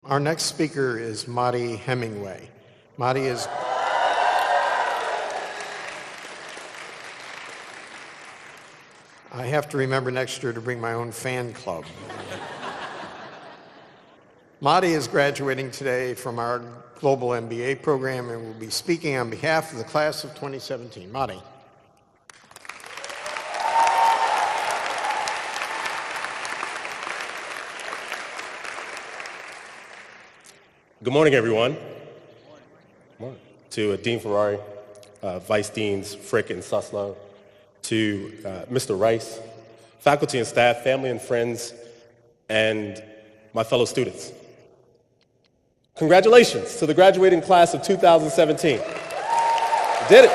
Our next speaker is Madi Hemingway. Madi is... I have to remember next year to bring my own fan club. Madi is graduating today from our Global MBA program and will be speaking on behalf of the class of 2017. Madi. Good morning, everyone. Good morning. To Dean Ferrari, Vice Deans Frick and Suslow, to Mr. Rice, faculty and staff, family and friends, and my fellow students. Congratulations to the graduating class of 2017. You did it.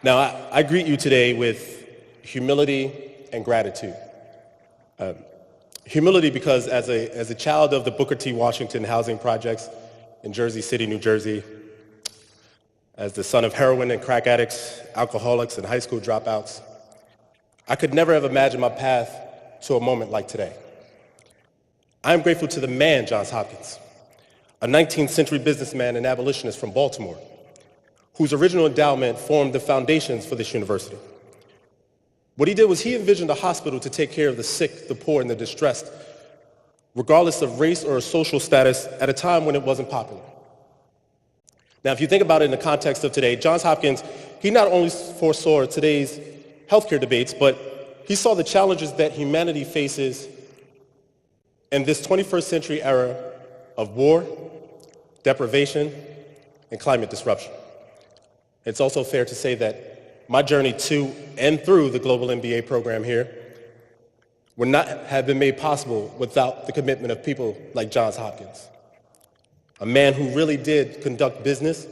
Now, I greet you today with humility and gratitude. Humility because as a child of the Booker T. Washington housing projects in Jersey City, New Jersey, as the son of heroin and crack addicts, alcoholics, and high school dropouts, I could never have imagined my path to a moment like today. I am grateful to the man, Johns Hopkins, a 19th century businessman and abolitionist from Baltimore, whose original endowment formed the foundations for this university. What he did was he envisioned a hospital to take care of the sick, the poor, and the distressed, regardless of race or social status, at a time when it wasn't popular. Now, if you think about it in the context of today, Johns Hopkins, he not only foresaw today's healthcare debates, but he saw the challenges that humanity faces in this 21st century era of war, deprivation, and climate disruption. It's also fair to say that my journey to and through the Global MBA program here would not have been made possible without the commitment of people like Johns Hopkins, a man who really did conduct business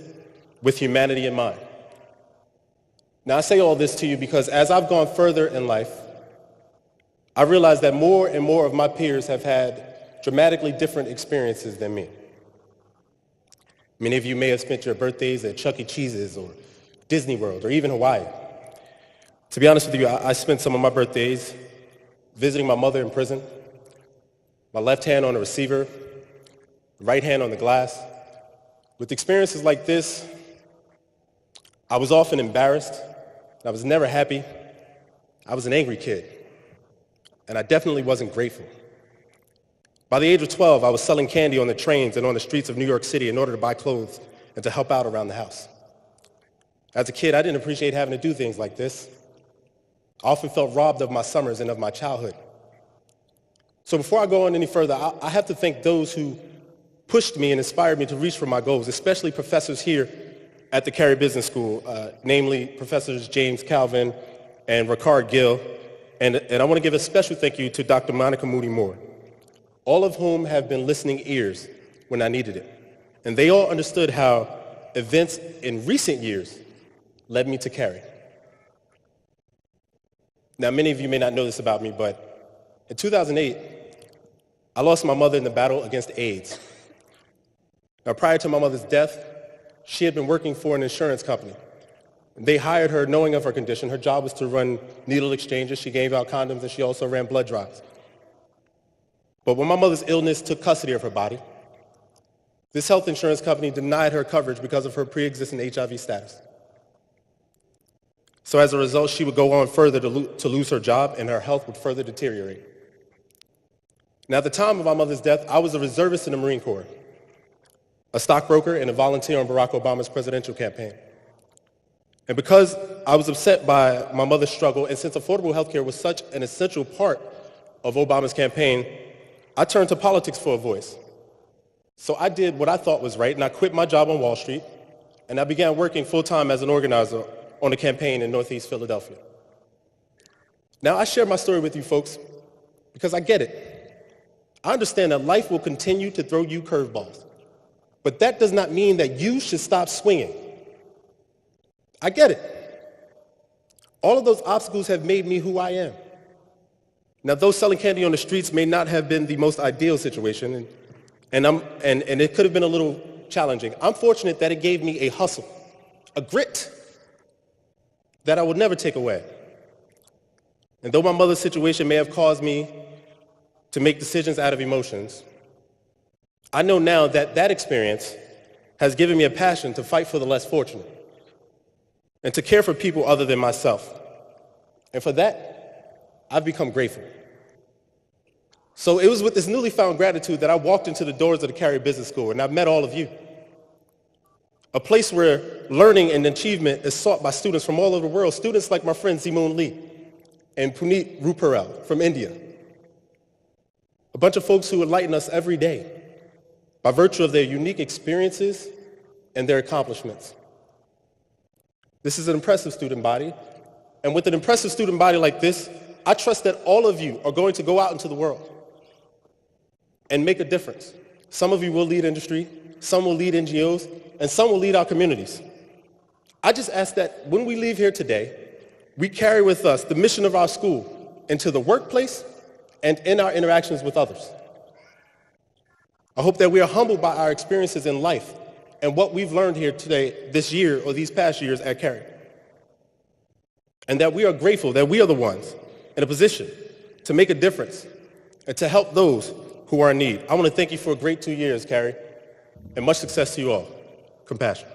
with humanity in mind. Now, I say all this to you because as I've gone further in life, I realized that more and more of my peers have had dramatically different experiences than me. Many of you may have spent your birthdays at Chuck E. Cheese's or Disney World, or even Hawaii. To be honest with you, I spent some of my birthdays visiting my mother in prison, my left hand on the receiver, right hand on the glass. With experiences like this, I was often embarrassed. I was never happy. I was an angry kid, and I definitely wasn't grateful. By the age of 12, I was selling candy on the trains and on the streets of New York City in order to buy clothes and to help out around the house. As a kid, I didn't appreciate having to do things like this. I often felt robbed of my summers and of my childhood. So before I go on any further, I have to thank those who pushed me and inspired me to reach for my goals, especially professors here at the Carey Business School, namely Professors James Calvin and Ricard Gill. And I want to give a special thank you to Dr. Monica Moody Moore, all of whom have been listening ears when I needed it. And they all understood how events in recent years led me to Carey. Now, many of you may not know this about me, but in 2008, I lost my mother in the battle against AIDS. Now, prior to my mother's death, she had been working for an insurance company. They hired her knowing of her condition. Her job was to run needle exchanges. She gave out condoms, and she also ran blood drives. But when my mother's illness took custody of her body, this health insurance company denied her coverage because of her pre-existing HIV status. So as a result, she would go on further to lose her job, and her health would further deteriorate. Now, at the time of my mother's death, I was a reservist in the Marine Corps, a stockbroker, and a volunteer on Barack Obama's presidential campaign. And because I was upset by my mother's struggle, and since affordable health care was such an essential part of Obama's campaign, I turned to politics for a voice. So I did what I thought was right, and I quit my job on Wall Street, and I began working full-time as an organizer on a campaign in Northeast Philadelphia. Now, I share my story with you folks because I get it. I understand that life will continue to throw you curveballs, but that does not mean that you should stop swinging. I get it. All of those obstacles have made me who I am. Now, those selling candy on the streets may not have been the most ideal situation, and it could have been a little challenging. I'm fortunate that it gave me a hustle, a grit that I would never take away. And though my mother's situation may have caused me to make decisions out of emotions, I know now that that experience has given me a passion to fight for the less fortunate and to care for people other than myself. And for that, I've become grateful. So it was with this newly found gratitude that I walked into the doors of the Carey Business School, and I've met all of you. A place where learning and achievement is sought by students from all over the world, students like my friend Zimoon Lee and Puneet Ruparel from India. A bunch of folks who enlighten us every day by virtue of their unique experiences and their accomplishments. This is an impressive student body, and with an impressive student body like this, I trust that all of you are going to go out into the world and make a difference. Some of you will lead industry, some will lead NGOs, and some will lead our communities. I just ask that when we leave here today, we carry with us the mission of our school into the workplace and in our interactions with others. I hope that we are humbled by our experiences in life and what we've learned here today, this year, or these past years at Carey. And that we are grateful that we are the ones in a position to make a difference and to help those who are in need. I want to thank you for a great 2 years, Carey, and much success to you all. Compassion.